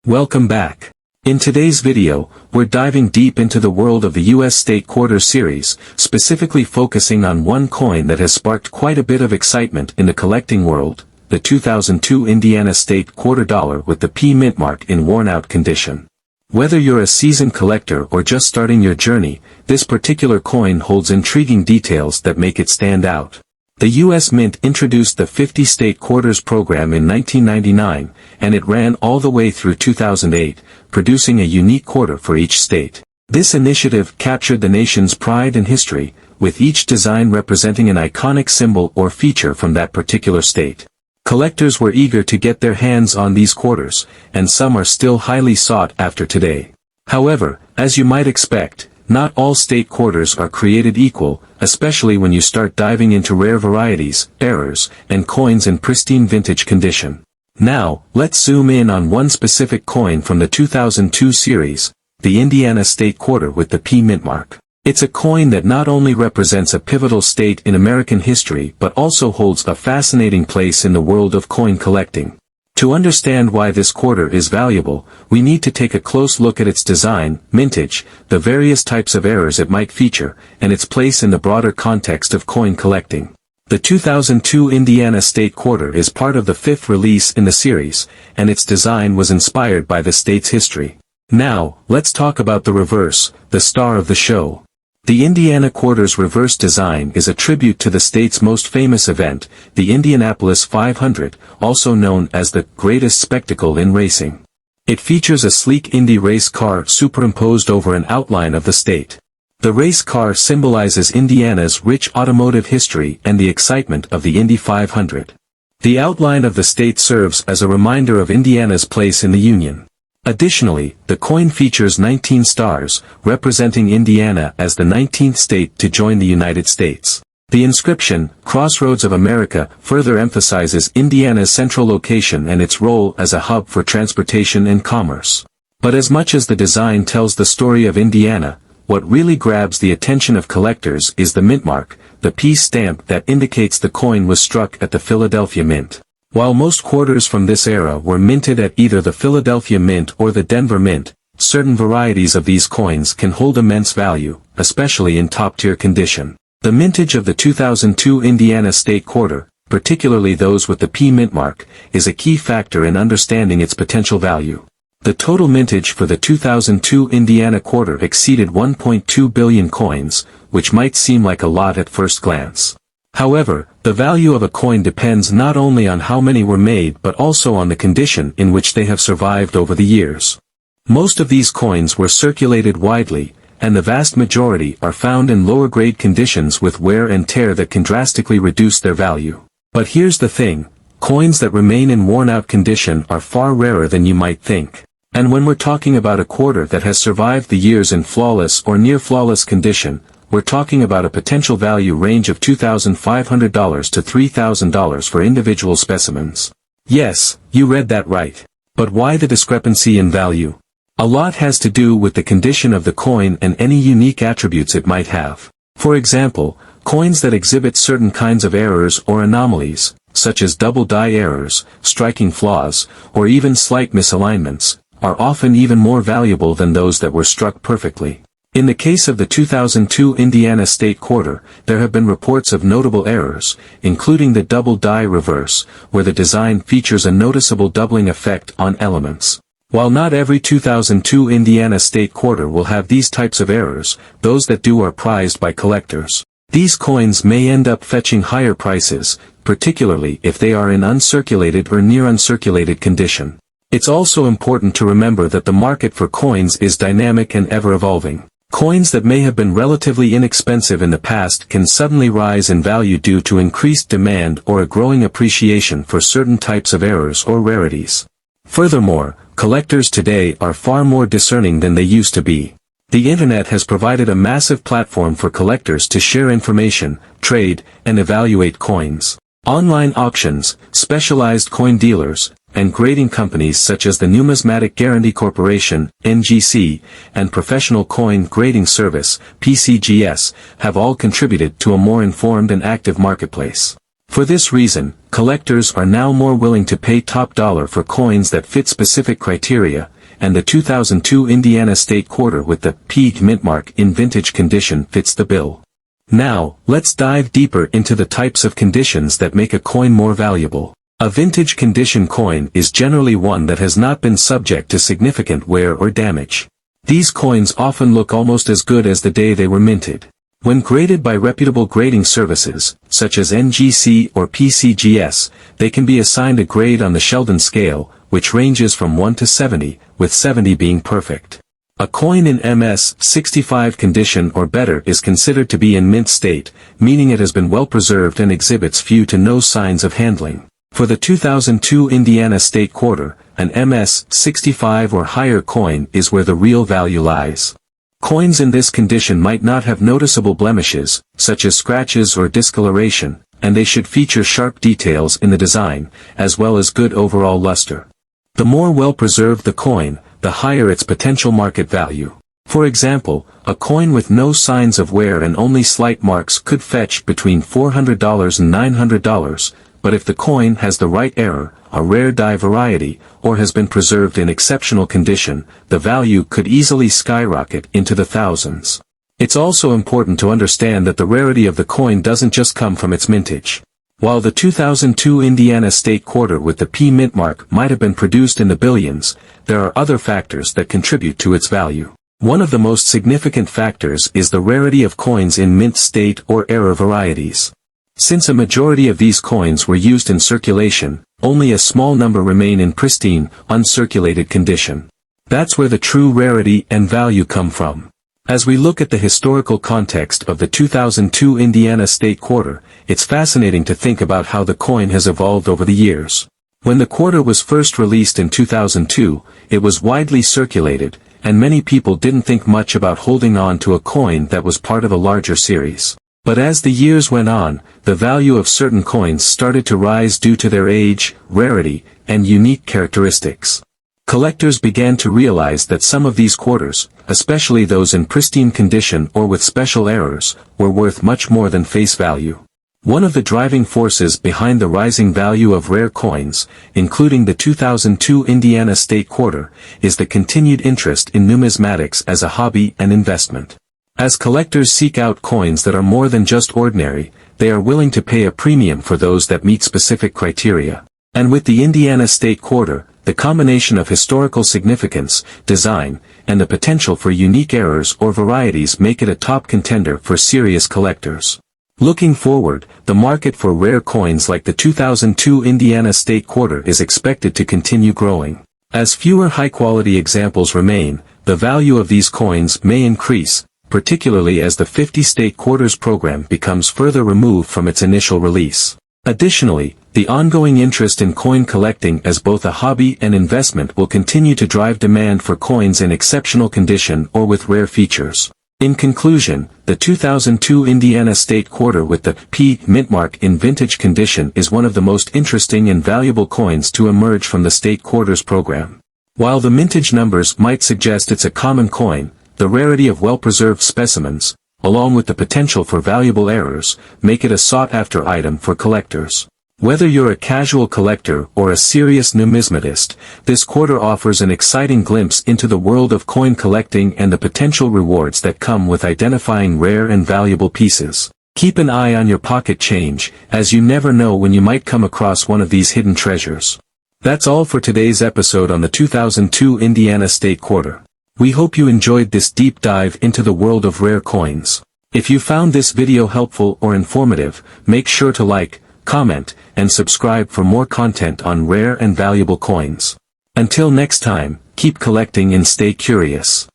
Welcome back. In today's video, we're diving deep into the world of the US State Quarters series, specifically focusing on one coin that has sparked quite a bit of excitement in the collecting world, the 2002 Indiana State Quarter Dollar with the P mint mark in worn-out condition. Whether you're a seasoned collector or just starting your journey, this particular coin holds intriguing details that make it stand out. The U.S. Mint introduced the 50 State Quarters program in 1999, and it ran all the way through 2008, producing a unique quarter for each state. This initiative captured the nation's pride and history, with each design representing an iconic symbol or feature from that particular state. Collectors were eager to get their hands on these quarters, and some are still highly sought after today. However, as you might expect, not all state quarters are created equal, especially when you start diving into rare varieties, errors, and coins in pristine vintage condition. Now, let's zoom in on one specific coin from the 2002 series, the Indiana State Quarter with the P mint mark. It's a coin that not only represents a pivotal state in American history but also holds a fascinating place in the world of coin collecting. To understand why this quarter is valuable, we need to take a close look at its design, mintage, the various types of errors it might feature, and its place in the broader context of coin collecting. The 2002 Indiana State Quarter is part of the fifth release in the series, and its design was inspired by the state's history. Now, let's talk about the reverse, the star of the show. The Indiana Quarter's reverse design is a tribute to the state's most famous event, the Indianapolis 500, also known as the greatest spectacle in racing. It features a sleek Indy race car superimposed over an outline of the state. The race car symbolizes Indiana's rich automotive history and the excitement of the Indy 500. The outline of the state serves as a reminder of Indiana's place in the Union. Additionally, the coin features 19 stars, representing Indiana as the 19th state to join the United States. The inscription, Crossroads of America, further emphasizes Indiana's central location and its role as a hub for transportation and commerce. But as much as the design tells the story of Indiana, what really grabs the attention of collectors is the mint mark, the P stamp that indicates the coin was struck at the Philadelphia Mint. While most quarters from this era were minted at either the Philadelphia Mint or the Denver Mint, certain varieties of these coins can hold immense value, especially in top-tier condition. The mintage of the 2002 Indiana State Quarter, particularly those with the P mint mark, is a key factor in understanding its potential value. The total mintage for the 2002 Indiana Quarter exceeded 1.2 billion coins, which might seem like a lot at first glance. However, the value of a coin depends not only on how many were made but also on the condition in which they have survived over the years. Most of these coins were circulated widely, and the vast majority are found in lower-grade conditions with wear and tear that can drastically reduce their value. But here's the thing, coins that remain in worn-out condition are far rarer than you might think. And when we're talking about a quarter that has survived the years in flawless or near-flawless condition, we're talking about a potential value range of $2,500 to $3,000 for individual specimens. Yes, you read that right. But why the discrepancy in value? A lot has to do with the condition of the coin and any unique attributes it might have. For example, coins that exhibit certain kinds of errors or anomalies, such as double die errors, striking flaws, or even slight misalignments, are often even more valuable than those that were struck perfectly. In the case of the 2002 Indiana State Quarter, there have been reports of notable errors, including the double die reverse, where the design features a noticeable doubling effect on elements. While not every 2002 Indiana State Quarter will have these types of errors, those that do are prized by collectors. These coins may end up fetching higher prices, particularly if they are in uncirculated or near uncirculated condition. It's also important to remember that the market for coins is dynamic and ever-evolving. Coins that may have been relatively inexpensive in the past can suddenly rise in value due to increased demand or a growing appreciation for certain types of errors or rarities. Furthermore, collectors today are far more discerning than they used to be. The internet has provided a massive platform for collectors to share information, trade, and evaluate coins. Online auctions, specialized coin dealers, and grading companies such as the Numismatic Guarantee Corporation, NGC, and Professional Coin Grading Service, PCGS, have all contributed to a more informed and active marketplace. For this reason, collectors are now more willing to pay top dollar for coins that fit specific criteria, and the 2002 Indiana State Quarter with the P mint mark in vintage condition fits the bill. Now, let's dive deeper into the types of conditions that make a coin more valuable. A vintage condition coin is generally one that has not been subject to significant wear or damage. These coins often look almost as good as the day they were minted. When graded by reputable grading services, such as NGC or PCGS, they can be assigned a grade on the Sheldon scale, which ranges from 1 to 70, with 70 being perfect. A coin in MS-65 condition or better is considered to be in mint state, meaning it has been well preserved and exhibits few to no signs of handling. For the 2002 Indiana State Quarter, an MS-65 or higher coin is where the real value lies. Coins in this condition might not have noticeable blemishes, such as scratches or discoloration, and they should feature sharp details in the design, as well as good overall luster. The more well-preserved the coin, the higher its potential market value. For example, a coin with no signs of wear and only slight marks could fetch between $400 and $900, but if the coin has the right error, a rare die variety, or has been preserved in exceptional condition, the value could easily skyrocket into the thousands. It's also important to understand that the rarity of the coin doesn't just come from its mintage. While the 2002 Indiana State Quarter with the P mint mark might have been produced in the billions, there are other factors that contribute to its value. One of the most significant factors is the rarity of coins in mint state or error varieties. Since a majority of these coins were used in circulation, only a small number remain in pristine, uncirculated condition. That's where the true rarity and value come from. As we look at the historical context of the 2002 Indiana State Quarter, it's fascinating to think about how the coin has evolved over the years. When the quarter was first released in 2002, it was widely circulated, and many people didn't think much about holding on to a coin that was part of a larger series. But as the years went on, the value of certain coins started to rise due to their age, rarity, and unique characteristics. Collectors began to realize that some of these quarters, especially those in pristine condition or with special errors, were worth much more than face value. One of the driving forces behind the rising value of rare coins, including the 2002 Indiana State Quarter, is the continued interest in numismatics as a hobby and investment. As collectors seek out coins that are more than just ordinary, they are willing to pay a premium for those that meet specific criteria. And with the Indiana State Quarter, the combination of historical significance, design, and the potential for unique errors or varieties make it a top contender for serious collectors. Looking forward, the market for rare coins like the 2002 Indiana State Quarter is expected to continue growing. As fewer high-quality examples remain, the value of these coins may increase, particularly as the 50 State Quarters program becomes further removed from its initial release. Additionally, the ongoing interest in coin collecting as both a hobby and investment will continue to drive demand for coins in exceptional condition or with rare features. In conclusion, the 2002 Indiana State Quarter with the P mint mark in vintage condition is one of the most interesting and valuable coins to emerge from the State Quarters program. While the mintage numbers might suggest it's a common coin, the rarity of well-preserved specimens, along with the potential for valuable errors, make it a sought-after item for collectors. Whether you're a casual collector or a serious numismatist, this quarter offers an exciting glimpse into the world of coin collecting and the potential rewards that come with identifying rare and valuable pieces. Keep an eye on your pocket change, as you never know when you might come across one of these hidden treasures. That's all for today's episode on the 2002 Indiana State Quarter. We hope you enjoyed this deep dive into the world of rare coins. If you found this video helpful or informative, make sure to like, comment, and subscribe for more content on rare and valuable coins. Until next time, keep collecting and stay curious.